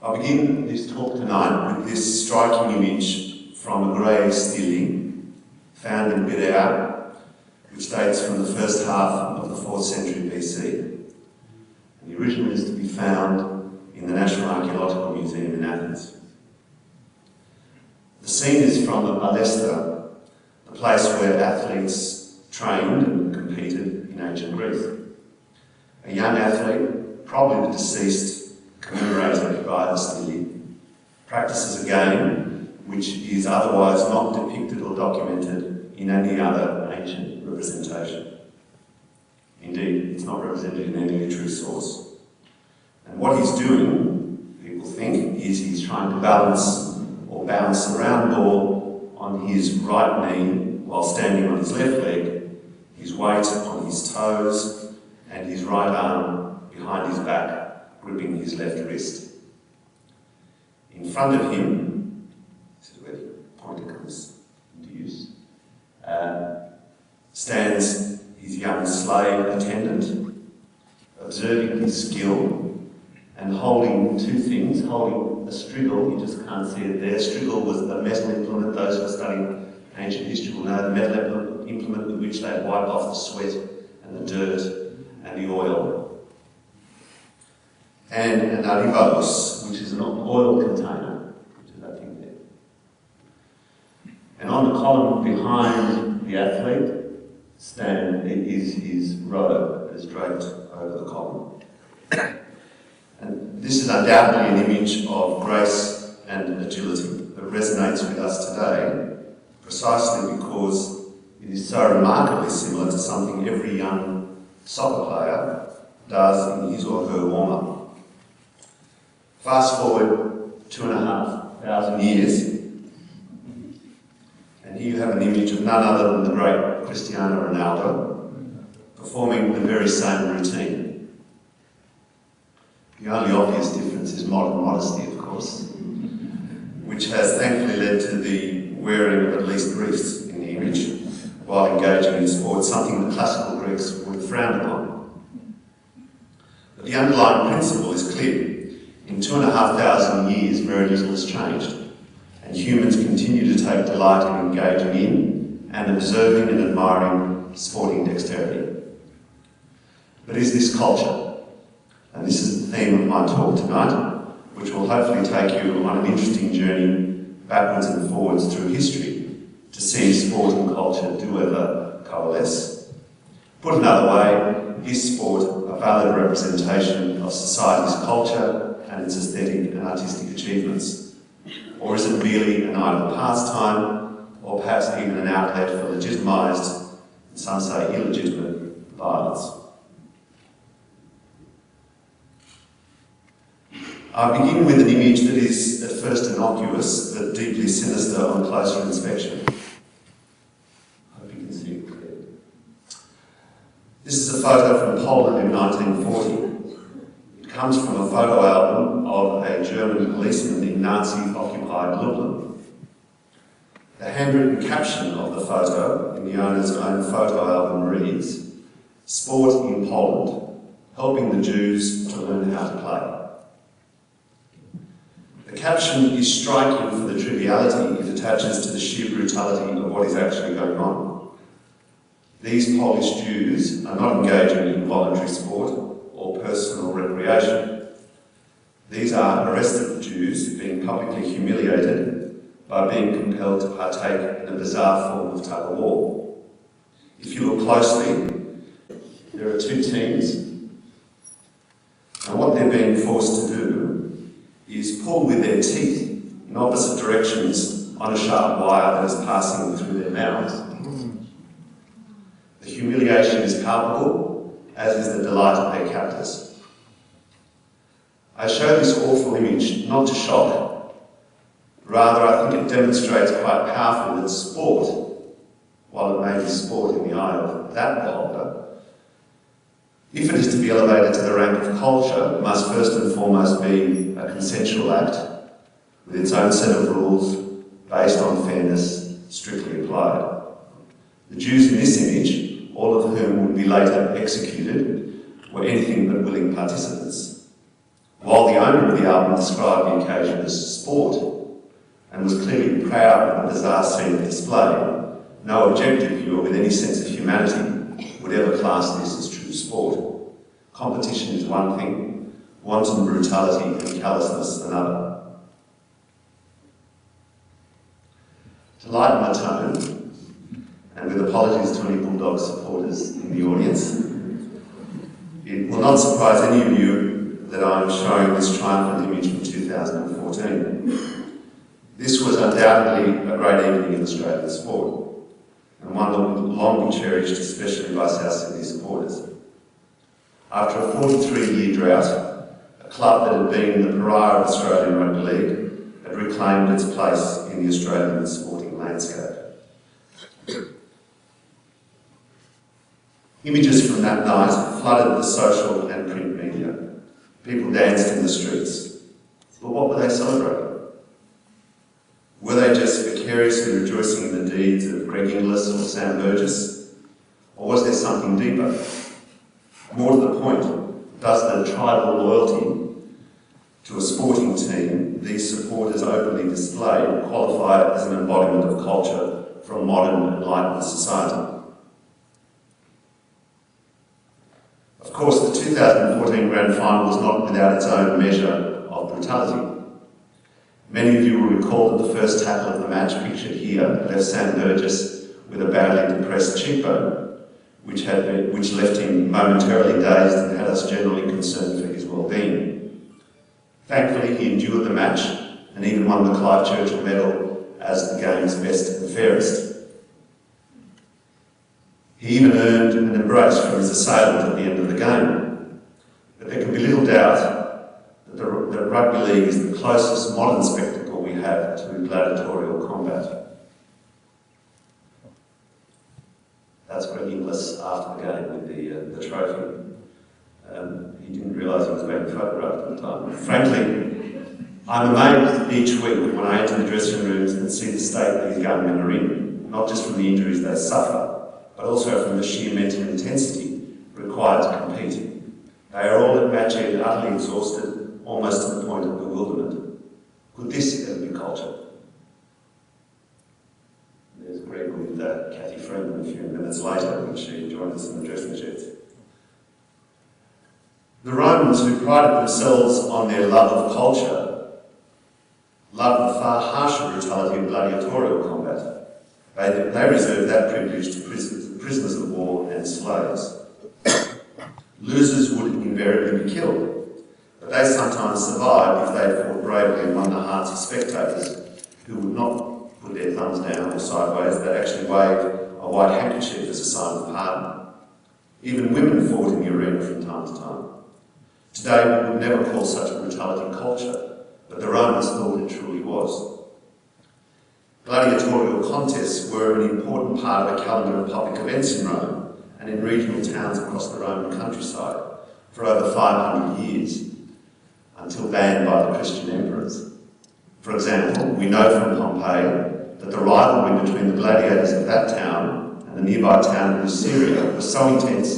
I'll begin this talk tonight with this striking image from a grave stele found in Bidar, which dates from the first half of the 4th century BC. And the original is to be found in the National Archaeological Museum in Athens. The scene is from Alesta, the place where athletes trained and competed in ancient Greece. A young athlete, probably the deceased, commemorated by the stele, practices a game which is otherwise not depicted or documented in any other ancient representation. Indeed, it's not represented in any literary source. And what he's doing, people think, is he's trying to balance or bounce a round ball on his right knee while standing on his left leg, his weight on his toes, and his right arm behind his back, gripping his left wrist. In front of him, this is where the pointer comes into use, stands his young slave attendant, observing his skill and holding two things, holding a striggle. You just can't see it there. Striggle was a metal implement. Those who are studying ancient history will know the metal implement with which they wipe off the sweat and the dirt and the oil. And an arivos, which is an oil container, which is that thing there. And on the column behind the athlete is his robe that is draped over the column. And this is undoubtedly an image of grace and agility that resonates with us today, precisely because it is so remarkably similar to something every young soccer player does in his or her warm-up. Fast forward 2,500 years, and here you have an image of none other than the great Cristiano Ronaldo performing the very same routine. The only obvious difference is modern modesty, of course, which has thankfully led to the wearing of at least briefs in the image while engaging in sport, something the classical Greeks would have frowned upon. But the underlying principle is clear. In 2,500 years, very little has changed, and humans continue to take delight in engaging in and observing and admiring sporting dexterity. But is this culture? And this is the theme of my talk tonight, which will hopefully take you on an interesting journey backwards and forwards through history to see if sport and culture do ever coalesce. Put another way, is sport a valid representation of society's culture and its aesthetic and artistic achievements? Or is it merely an idle pastime, or perhaps even an outlet for legitimised, and some say illegitimate, violence? I begin with an image that is at first innocuous, but deeply sinister on closer inspection. I hope you can see it clearly. This is a photo from Poland in 1940. Comes from a photo album of a German policeman in Nazi-occupied Lublin. The handwritten caption of the photo in the owner's own photo album reads, "Sport in Poland, helping the Jews to learn how to play." The caption is striking for the triviality it attaches to the sheer brutality of what is actually going on. These Polish Jews are not engaging in voluntary sport or personal recreation. These are arrested Jews being publicly humiliated by being compelled to partake in a bizarre form of tug-of-war. If you look closely, there are two teams, and what they're being forced to do is pull with their teeth in opposite directions on a sharp wire that is passing through their mouths. The humiliation is palpable, as is the delight of their captors. I show this awful image not to shock. Rather, I think it demonstrates quite powerfully that sport, while it may be sport in the eye of that beholder, if it is to be elevated to the rank of culture, must first and foremost be a consensual act with its own set of rules based on fairness strictly applied. The Jews in this image, all of whom would be later executed, were anything but willing participants, while the the owner of the album described the occasion as sport and was clearly proud of the bizarre scene of display, no objective viewer with any sense of humanity would ever class this as true sport. Competition is one thing, wanton brutality and callousness another. To lighten the tone, and with apologies to any Bulldog supporters in the audience, it will not surprise any of you that I am showing this triumphant image from 2014. This was undoubtedly a great evening in Australian sport, and one that will long be cherished, especially by South Sydney supporters. After a 43-year drought, a club that had been the pariah of Australian Rugby League had reclaimed its place in the Australian sporting landscape. Images from that night flooded the social and print media. People danced in the streets. But what were they celebrating? Were they just vicariously rejoicing in the deeds of Greg Inglis or Sam Burgess? Or was there something deeper? More to the point, does the tribal loyalty to a sporting team these supporters openly displayed qualify as an embodiment of culture from modern enlightened society? Of course, the 2014 Grand Final was not without its own measure of brutality. Many of you will recall that the first tackle of the match pictured here left Sam Burgess with a badly depressed cheekbone, which left him momentarily dazed and had us generally concerned for his well-being. Thankfully, he endured the match and even won the Clive Churchill Medal as the game's best and fairest. He even earned an embrace from his assailant at the end of the game. But there can be little doubt that rugby league is the closest modern spectacle we have to gladiatorial combat. That's Greg Inglis after the game with the trophy. He didn't realise he was being photographed at the time. Frankly, I'm amazed each week when I enter the dressing rooms and see the state that these young men are in, not just from the injuries they suffer, but also from the sheer mental intensity required to compete. They are all at match end, utterly exhausted, almost to the point of bewilderment. Could this ever be culture? There's Greg with Kathy Freeman a few minutes later when she joined us in the dressing sheds. The Romans, who prided themselves on their love of culture, loved the far harsher brutality of gladiatorial combat. They reserved that privilege to prisoners of war and slaves. Losers would invariably be killed, but they sometimes survived if they fought bravely and won the hearts of spectators who would not put their thumbs down or sideways, they'd actually wave a white handkerchief as a sign of pardon. Even women fought in the arena from time to time. Today we would never call such brutality culture, but the Romans thought it truly was. Gladiatorial contests were an important part of a calendar of public events in Rome and in regional towns across the Roman countryside for over 500 years, until banned by the Christian emperors. For example, we know from Pompeii that the rivalry between the gladiators of that town and the nearby town of Luceria was so intense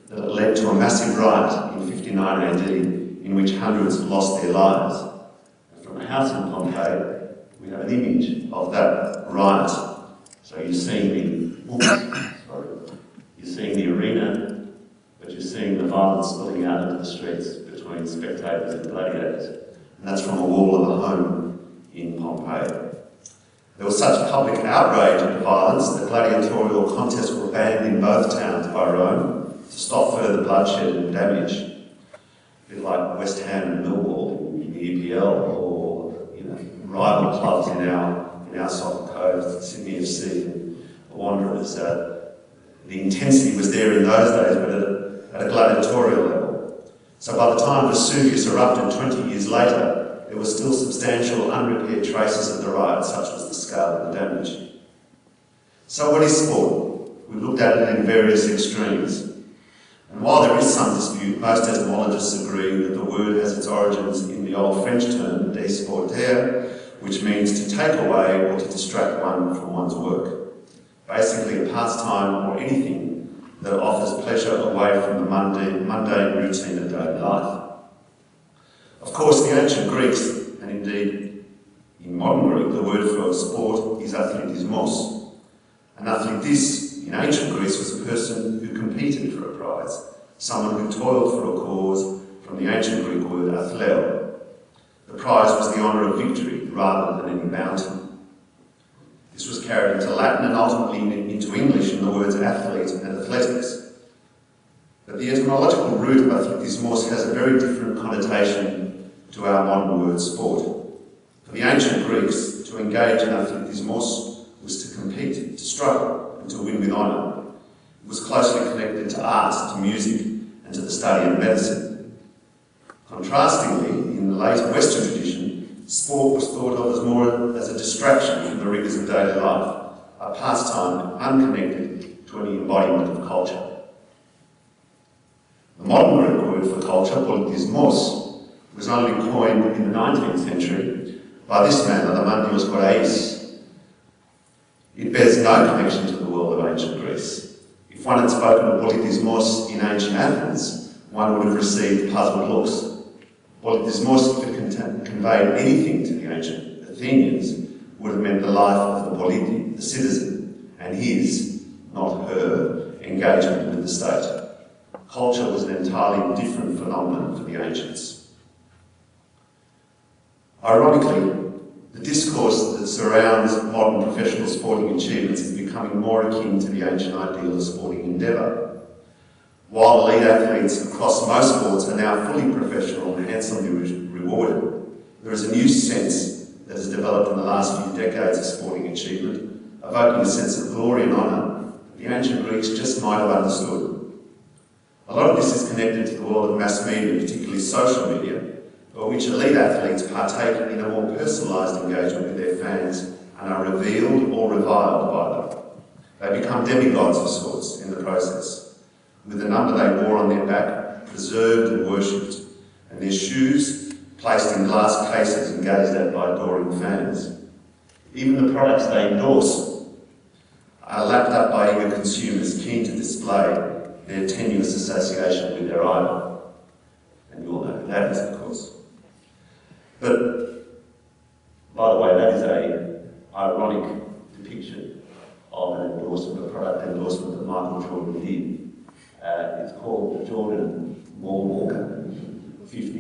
that it led to a massive riot in 59 AD in which hundreds lost their lives. And from a house in Pompeii, we have an image of that riot. So you're seeing the arena, but you're seeing the violence spilling out into the streets between spectators and gladiators. And that's from a wall of a home in Pompeii. There was such public outrage at the violence that gladiatorial contests were banned in both towns by Rome to stop further bloodshed and damage. A bit like West Ham and Millwall in the EPL, or rival clubs in our soccer code, Sydney FC and the Wanderers. The intensity was there in those days, but at a gladiatorial level. So by the time Vesuvius erupted 20 years later, there were still substantial unrepaired traces of the riot, such was the scale of the damage. So what is sport? We've looked at it in various extremes. And while there is some dispute, most etymologists agree that the word has its origins in the old French term désporter, which means to take away or to distract one from one's work. Basically a pastime or anything that offers pleasure away from the mundane routine of daily life. Of course, the ancient Greeks, and indeed in modern Greek, the word for sport is athletismos. An athletis in ancient Greece was a person who competed for a prize, someone who toiled for a cause, from the ancient Greek word athleo. The prize was the honour of victory rather than any bounty. This was carried into Latin and ultimately into English in the words athlete and athletics. But the etymological root of athletismos has a very different connotation to our modern word sport. For the ancient Greeks, to engage in athletismos was to compete, to struggle, and to win with honour. It was closely connected to art, to music, and to the study of medicine. Contrastingly, in the later Western tradition, sport was thought of as more as a distraction from the rigours of daily life, a pastime unconnected to any embodiment of culture. The modern Greek word for culture, politismos, was only coined in the 19th century by this man, Adamantios Korais. It bears no connection to the world of ancient Greece. If one had spoken of politismos in ancient Athens, one would have received puzzled looks. Politismos, if it conveyed anything to the ancient Athenians, would have meant the life of the politi, the citizen, and his, not her, engagement with the state. Culture was an entirely different phenomenon for the ancients. Ironically, the discourse that surrounds modern professional sporting achievements is becoming more akin to the ancient ideal of sporting endeavour. While elite athletes across most sports are now fully professional and handsomely rewarded, there is a new sense that has developed in the last few decades of sporting achievement, evoking a sense of glory and honour that the ancient Greeks just might have understood. A lot of this is connected to the world of mass media, particularly social media, by which elite athletes partake in a more personalised engagement with their fans and are revealed or reviled by them. They become demigods of sorts in the process, with the number they wore on their back preserved and worshipped, and their shoes placed in glass cases and gazed at by adoring fans. Even the products they endorse are lapped up by eager consumers keen to display their tenuous association with their idol. And you all know who that is, of course. But, by the way, that is an ironic depiction of an endorsement, a product endorsement that Michael Jordan did. It's called the Jordan Mall Walker 50.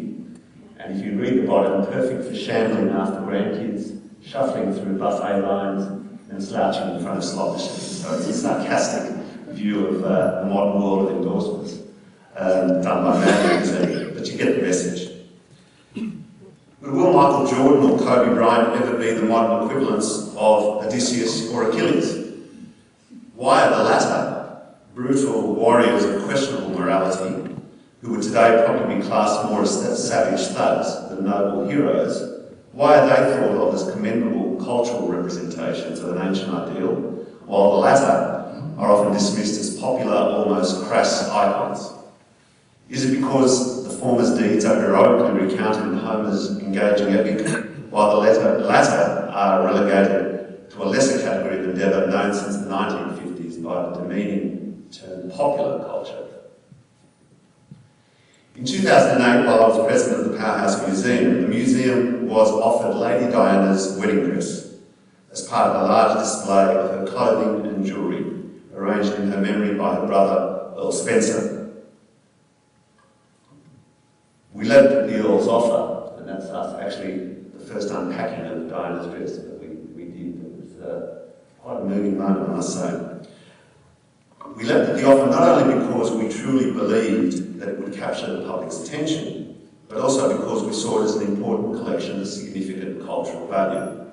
And if you read the bottom, perfect for shambling after grandkids, shuffling through buffet lines, and slouching in front of slot machines. So it's a sarcastic view of the modern world of endorsements done by magazine, but you get the message. But will Michael Jordan or Kobe Bryant ever be the modern equivalents of Odysseus or Achilles? Why are the latter, brutal warriors of questionable morality, who would today probably be classed more as savage thugs than noble heroes, why are they thought of as commendable cultural representations of an ancient ideal, while the latter are often dismissed as popular, almost crass icons? Is it because the former's deeds are heroically recounted in Homer's engaging epic, while the latter are relegated to a lesser category of endeavour known since the 1950s by the demeaning term popular culture? In 2008, while I was president of the Powerhouse Museum, the museum was offered Lady Diana's wedding dress as part of a large display of her clothing and jewellery, arranged in her memory by her brother, Earl Spencer. We left at the Earl's offer, and that's us actually the first unpacking of Diana's dress that we did. It was quite a moving moment, I must say. We left at the offer not only because we truly believed that it would capture the public's attention, but also because we saw it as an important collection of significant cultural value.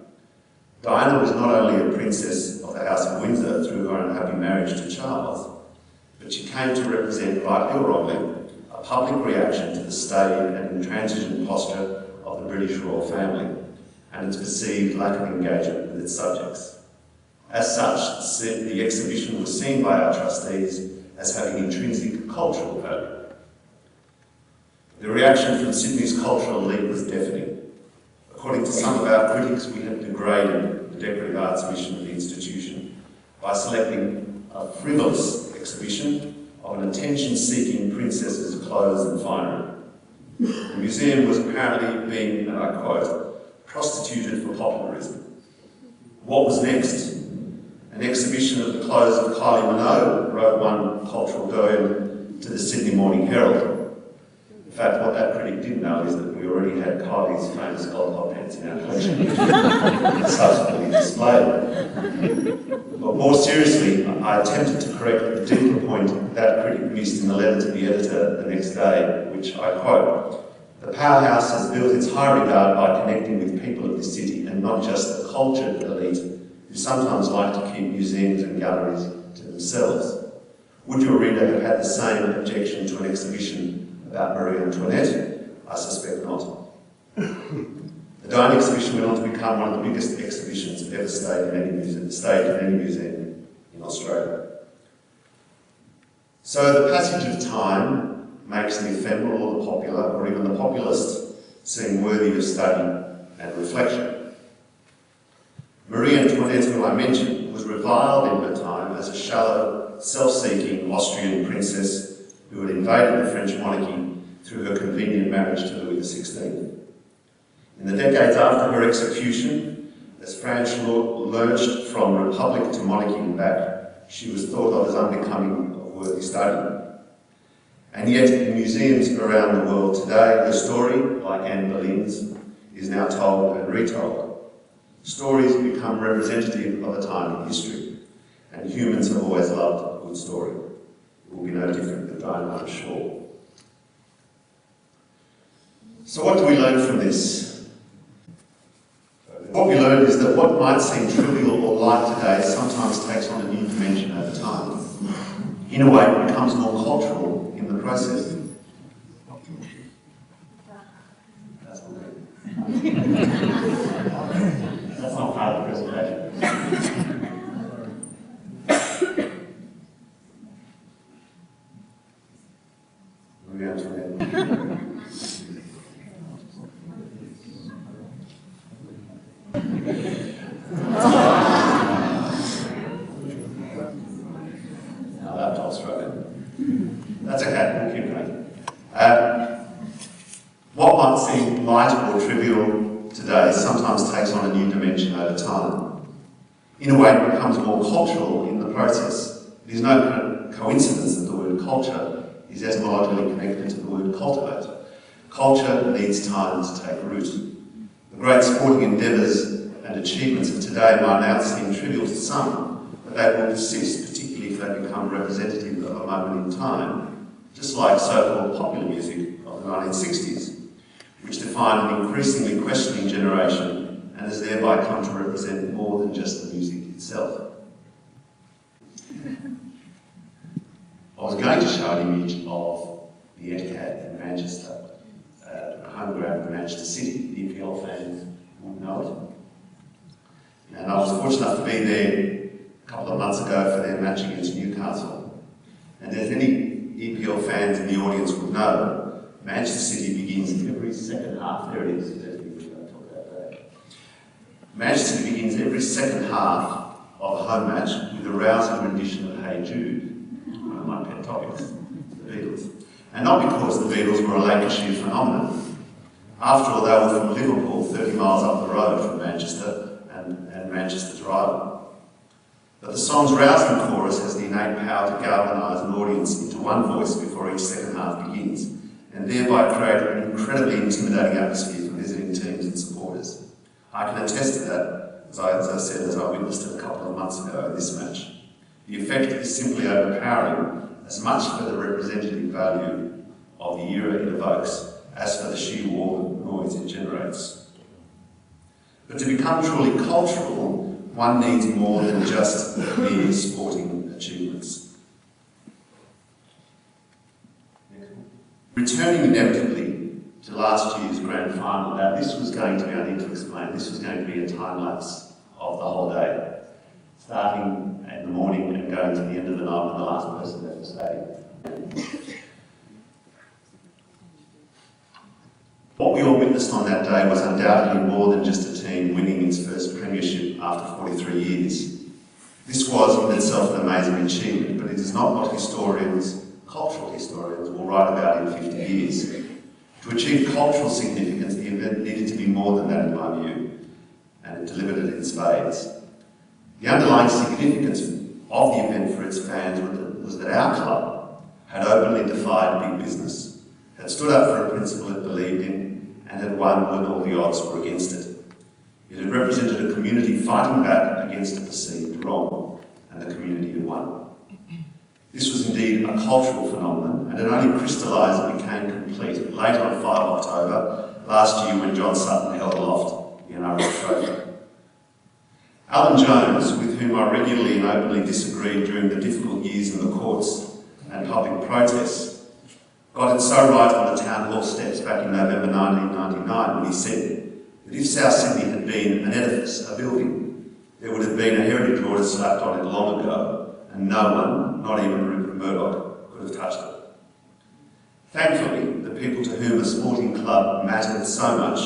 Diana was not only a princess of the House of Windsor through her unhappy marriage to Charles, but she came to represent, rightly or wrongly, a public reaction to the staid and intransigent posture of the British royal family and its perceived lack of engagement with its subjects. As such, the exhibition was seen by our trustees as having intrinsic cultural value. The reaction from Sydney's cultural elite was deafening. According to some of our critics, we had degraded the decorative arts mission of the institution by selecting a frivolous exhibition of an attention-seeking princess's clothes and finery. The museum was apparently being, and I quote, prostituted for popularism. What was next? An exhibition of the clothes of Kylie Minogue, wrote one cultural doyen to the Sydney Morning Herald. In fact, what that critic didn't know is that we already had Kylie's famous gold hot pants in our collection, subsequently displayed. But more seriously, I attempted to correct the deeper point that critic missed in the letter to the editor the next day, which I quote, "The powerhouse has built its high regard by connecting with people of the city and not just the cultured elite who sometimes like to keep museums and galleries to themselves." Would your reader have had the same objection to an exhibition about Marie Antoinette? I suspect not. The dining exhibition went on to become one of the biggest exhibitions ever staged in any museum in Australia. So the passage of time makes the ephemeral or the popular, or even the populist, seem worthy of study and reflection. Marie Antoinette, who I mentioned, was reviled in her time as a shallow, self-seeking Austrian princess who had invaded the French monarchy through her convenient marriage to Louis XVI. In the decades after her execution, as France lurched from republic to monarchy and back, she was thought of as unbecoming of worthy study. And yet, in museums around the world today, her story, like Anne Boleyn's, is now told and retold. Stories become representative of a time in history, and humans have always loved a good story. It will be no different with Diana, I'm sure. So what do we learn from this? What we learn is that what might seem trivial or light today sometimes takes on a new dimension over time. In a way, it becomes more cultural in the process. That's not good. That's not part of the presentation. Moving on to that. Now laptop's struggling. That's okay, we'll keep going. What might seem light or trivial today sometimes takes on a new dimension over time. In a way, it becomes more cultural in the process. It is no coincidence that the word culture is etymologically connected to the word cultivate. Culture needs time to take root. The great sporting endeavours and achievements of today might now seem trivial to some, but they will persist, particularly if they become representative of a moment in time, just like so-called popular music of the 1960s, which defined an increasingly questioning generation and has thereby come to represent more than just the music itself. I was going to show an image of the Etihad in Manchester, a home ground of Manchester City. The EPL fans would know it. And I was fortunate enough to be there a couple of months ago for their match against Newcastle. And as any EPL fans in the audience would know, Manchester City begins every second half. There it is. Manchester City begins every second half of a home match with a rousing rendition of Hey Jude, one of my pet topics, the Beatles. And not because the Beatles were a Lancashire phenomenon. After all, they were from Liverpool, 30 miles up the road from Manchester, and Manchester's rival. But the song's rousing chorus has the innate power to galvanise an audience into one voice before each second half begins, and thereby create an incredibly intimidating atmosphere for visiting teams and supporters. I can attest to that, as I said, as I witnessed it a couple of months ago in this match. The effect is simply overpowering, as much for the representative value of the era it evokes, as for the sheer wall of noise it generates. But to become truly cultural, one needs more than just mere sporting achievements. Returning inevitably to last year's grand final, now this was going to be, I need to explain, this was going to be a time-lapse of the whole day, starting in the morning and going to the end of the night when the last person left the stadium. What we all witnessed on that day was undoubtedly more than just a team winning its first premiership after 43 years. This was in itself an amazing achievement, but it is not what historians, cultural historians, will write about in 50 years. To achieve cultural significance, the event needed to be more than that in my view, and it delivered it in spades. The underlying significance of the event for its fans was that our club had openly defied big business, had stood up for a principle it believed in, and had won when all the odds were against it. It had represented a community fighting back against a perceived wrong, and the community had won. This was indeed a cultural phenomenon, and it only crystallised and became complete late on 5 October last year when John Sutton held aloft the NRL trophy. Alan Jones, with whom I regularly and openly disagreed during the difficult years in the courts and public protests, got it so right on the town hall steps back in November 1999 when he said that if South Sydney had been an edifice, a building, there would have been a heritage order slapped on it long ago, and no one, not even Rupert Murdoch, could have touched it. Thankfully, the people to whom a sporting club mattered so much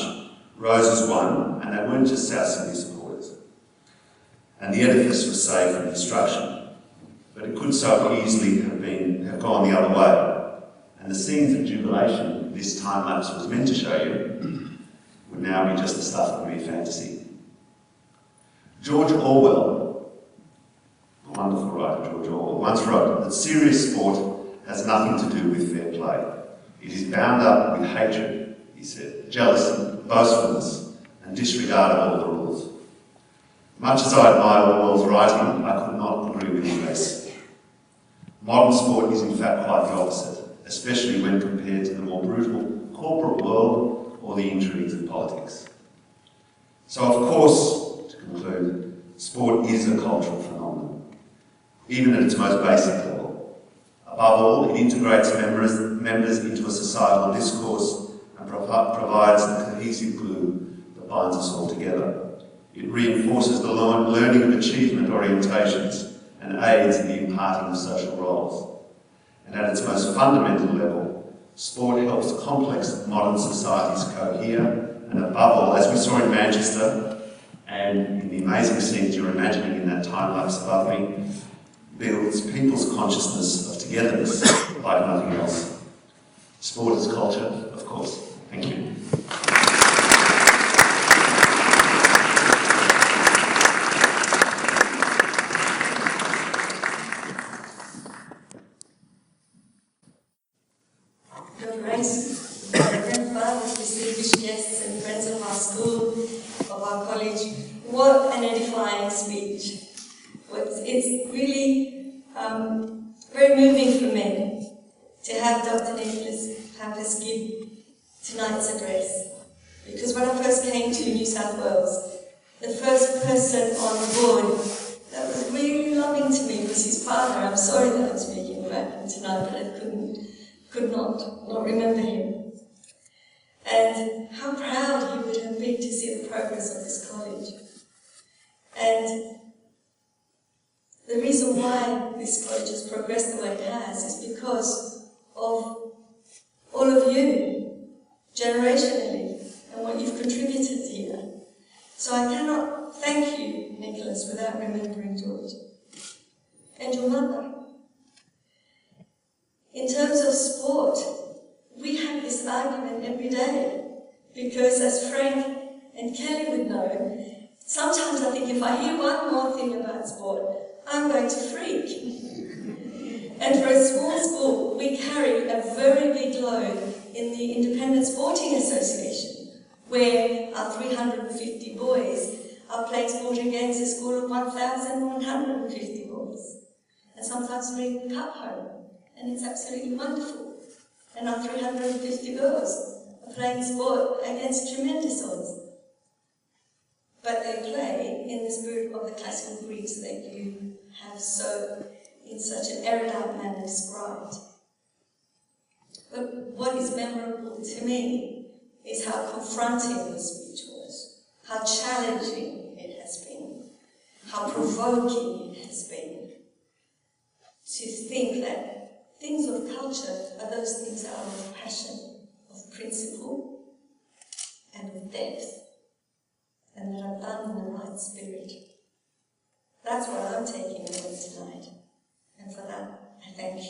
rose as one, and they weren't just South Sydney supporters. And the edifice was saved from destruction, but it could so easily have gone the other way. And the scenes of jubilation this time-lapse was meant to show you would now be just the stuff of mere fantasy. George Orwell, a wonderful writer, George Orwell, once wrote that serious sport has nothing to do with fair play. It is bound up with hatred, he said, jealousy, boastfulness, and disregard of all the rules. Much as I admire Orwell's writing, I could not agree with him less. Modern sport is in fact quite the opposite, especially when compared to the more brutal corporate world or the intrigues of politics. So of course, to conclude, sport is a cultural phenomenon, even at its most basic level. Above all, it integrates members into a societal discourse and provides the cohesive glue that binds us all together. It reinforces the learning of achievement orientations and aids in the imparting of social roles. And at its most fundamental level, sport helps complex modern societies cohere, and above all, as we saw in Manchester, and in the amazing scenes you're imagining in that time-lapse above me, builds people's consciousness of togetherness like nothing else. Sport is culture, of course. Thank you. Your Grace, grandfathers, distinguished guests and friends of our school, of our college, what an edifying speech. It's really very moving for me to have Dr Nicholas Pappas give tonight's address. Because when I first came to New South Wales, the first person on board that was really loving to me was his father. I'm sorry that I'm speaking about him tonight, but I could not remember him. And how proud he would have been to see the progress of this college. And the reason why this college has progressed the way it has is because of all of you, generationally, and what you've contributed here. So I cannot thank you, Nicholas, without remembering George and your mother. In terms of sport, we have this argument every day because, as Frank and Kelly would know, sometimes I think if I hear one more thing about sport, I'm going to freak. And for a small school, we carry a very big load in the Independent Sporting Association, where our 350 boys are playing sporting against a school of 1,150 boys. And sometimes bring cup home. And it's absolutely wonderful. And our 350 girls are playing sport against tremendous odds. But they play in the spirit of the classical Greeks that you have so, in such an erudite manner, described. But what is memorable to me is how confronting the speech was, how challenging it has been, how provoking it has been, to think that things of culture are those things that are of passion, of principle, and of depth, and that are done in the right spirit. That's what I'm taking away tonight, and for that, I thank you.